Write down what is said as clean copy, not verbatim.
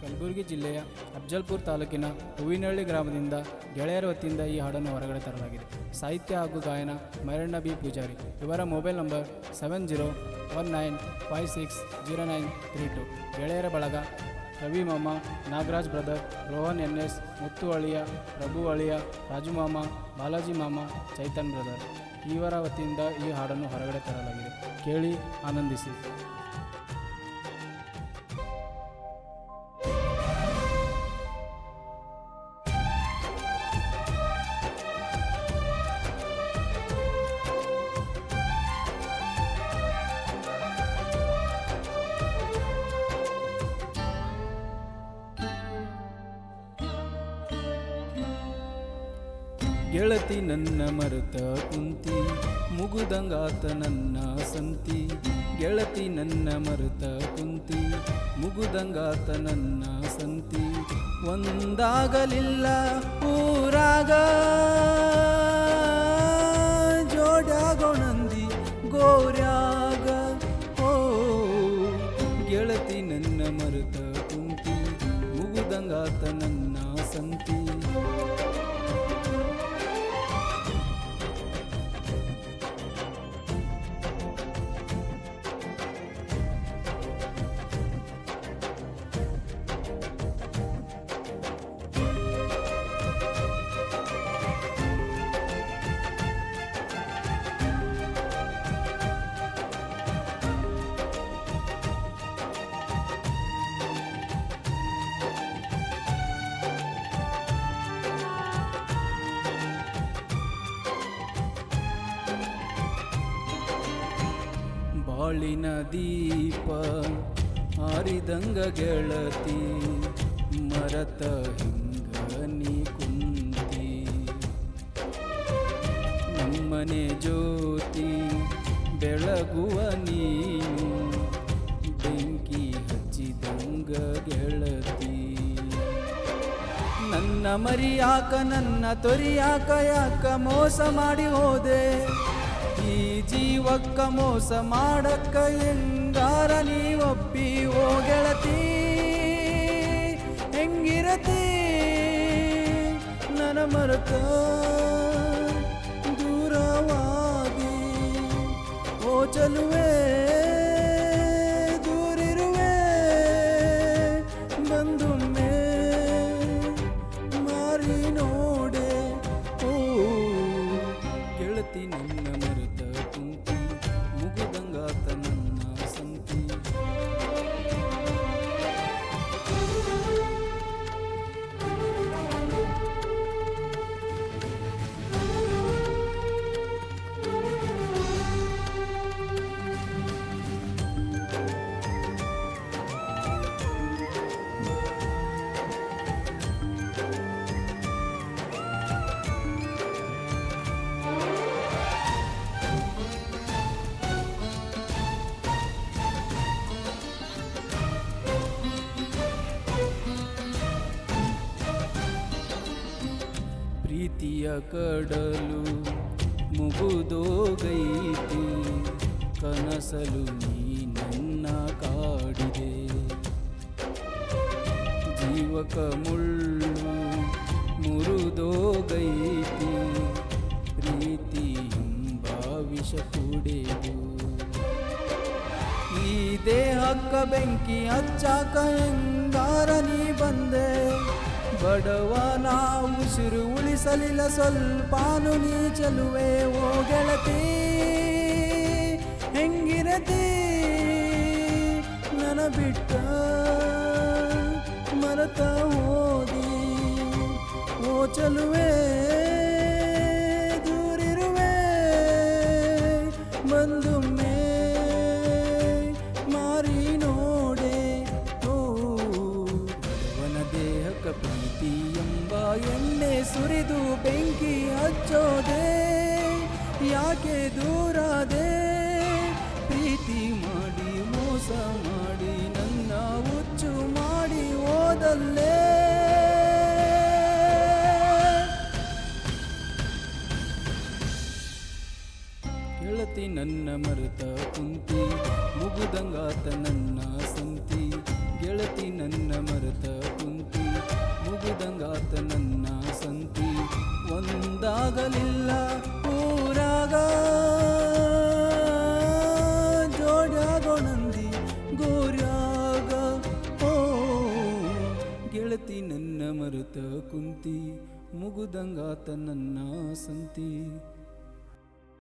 ಕಲಬುರಗಿ ಜಿಲ್ಲೆಯ ಅಫಜಲ್ಪುರ ತಾಲೂಕಿನ ಹೂವಿನಹಳ್ಳಿ ಗ್ರಾಮದಿಂದ ಗೆಳೆಯರ ವತಿಯಿಂದ ಈ ಹಾಡನ್ನು ಹೊರಗಡೆ ತರಲಾಗಿದೆ. ಸಾಹಿತ್ಯ ಹಾಗೂ ಗಾಯನ ಮೈರಣ್ಣ ಬಿ ಪೂಜಾರಿ. ಇವರ ಮೊಬೈಲ್ ನಂಬರ್ 7019560932. ಗೆಳೆಯರ ಬಳಗ ರವಿ ಮಾಮ, ನಾಗರಾಜ್ ಬ್ರದರ್, ರೋಹನ್ NS, ಮುತ್ತು ಅಳಿಯ, ಪ್ರಭು ಅಳಿಯ, ರಾಜು ಮಾಮ, ಬಾಲಾಜಿ ಮಾಮ, ಚೈತನ್ ಬ್ರದರ್ ಇವರ ವತಿಯಿಂದ ಈ ಹಾಡನ್ನು ಹೊರಗಡೆ ತರಲಾಗಿದೆ. ಕೇಳಿ ಆನಂದಿಸಿ. ಗೆಳತಿ ನನ್ನ ಮರೆತ ಕುಂತಿ, ಮುಗುದಂಗಾತ ನನ್ನ ಸಂತಿ. ಗೆಳತಿ ನನ್ನ ಮರೆತ ಕುಂತಿ, ಮುಗುದಂಗಾತ ನನ್ನ ಸಂತಿ. ಒಂದಾಗಲಿಲ್ಲ ಊರಾಗ ಜೋಡ್ಯಾಗೊಣಂದಿ ಗೋರ್ಯಾಗ. ಓ ಗೆಳತಿ ನನ್ನ ಮರೆತ ಕುಂತಿ, ಮುಗುದಂಗಾತ ನನ್ನ ಸಂತಿ. ಬಾಳಿನ ದೀಪ ಆರಿದಂಗ ಗೆಳತಿ, ಮರತ ಹಿಂಗ ನೀ ಕುಂತಿ. ನಮ್ಮನೆ ಜ್ಯೋತಿ ಬೆಳಗುವ ನೀನು, ಬೆಂಕಿ ಹಚ್ಚಿದಂಗ ಗೆಳತಿ. ನನ್ನ ಮರಿಯಾಕ ನನ್ನ ತೊರಿಯಾಕ ಯಾಕ ಮೋಸ ಮಾಡಿ ಹೋದೆ. ಈ ಜೀವಕ್ಕ ಮೋಸ ಮಾಡಕ್ಕ ಹೆಂಗಾರ ನೀವಪ್ಪಿ ಓ ಗೆಳತಿ. ಹೆಂಗಿರತಿ ನನ್ನ ಮರೆತ ದೂರವಾಗಿ ಓ ಚಲುವೆ. ದೂರಿರುವೆ ಬಂದೊಮ್ಮೆ ಮಾರಿ ನೋಡೆ. ಓ ಗೆಳತಿ ನನ್ನ ಮರೆತ ಕುಂತಿ, ಮುಗುದಂಗಾತ ನನ್ನ ಸಂತಿ. ಪ್ರೀತಿಯ ಕಡಲು ಮುಗುದೋಗೈತಿ, ಕನಸಲು ನೀ ನನ್ನ ಕಾಡಿದೆ. ಜೀವಕ ಮುಳ್ಳು ಮುರಿದೋಗೈತಿ, ಪ್ರೀತಿ ಎಂಬ ವಿಷ ಕುಡಿದು. ಈ ದೇಹಕ್ಕ ಬೆಂಕಿ ಹಚ್ಚಾಕ ಹೆಂಗಾರ ನೀ ಬಂದೆ. ಬಡವನ ಉಸಿರು ಉಳಿಸಲಿಲ್ಲ ಸ್ವಲ್ಪಾನು ನೀ ಚೆಲುವೆ ಓ ಗೆಳತಿ. ಹೆಂಗಿರತಿ ನನ್ನ ಬಿಟ್ಟ ಮರೆತ ಹೋದಿ ಓ ಚಲುವೆ. ದೂರಿರುವೆ ಬಂದೊಮ್ಮೆ ಮಾರಿ ನೋಡೆ. ಓ ಬಡವನ ದೇಹಕ್ಕ ಪ್ರೀತಿ ಎಂಬ ಎಣ್ಣೆ ಸುರಿದು ಬೆಂಕಿ ಹಚ್ಚೋದೆ. ಯಾಕೆ ದೂರಾದೆ. ಪ್ರೀತಿ ಮಾಡಿ ಮೋಸ ಮಾಡಿ ನನ್ನ ಹುಚ್ಚು ಮಾಡಿ ಹೋದಲ್ಲೇ. ಗೆಳತಿ ನನ್ನ ಮರೆತ ಕುಂತಿ, ಮುಗುದಂಗಾತ ನನ್ನ ಸಂತಿ. ಗೆಳತಿ ನನ್ನ ಮರೆತ ನಂಗಾಗಲಿಲ್ಲ ಊರಾಗ ಜೋಡ್ಯಾಗೋಣಂದಿ ಗೋರ್ಯಾಗ ಓ ಗೆಳತಿ ನನ್ನ ಮರುತ ಕುಂತಿ ಮುಗುದಂಗಾತ ನನ್ನ ಸಂತಿ.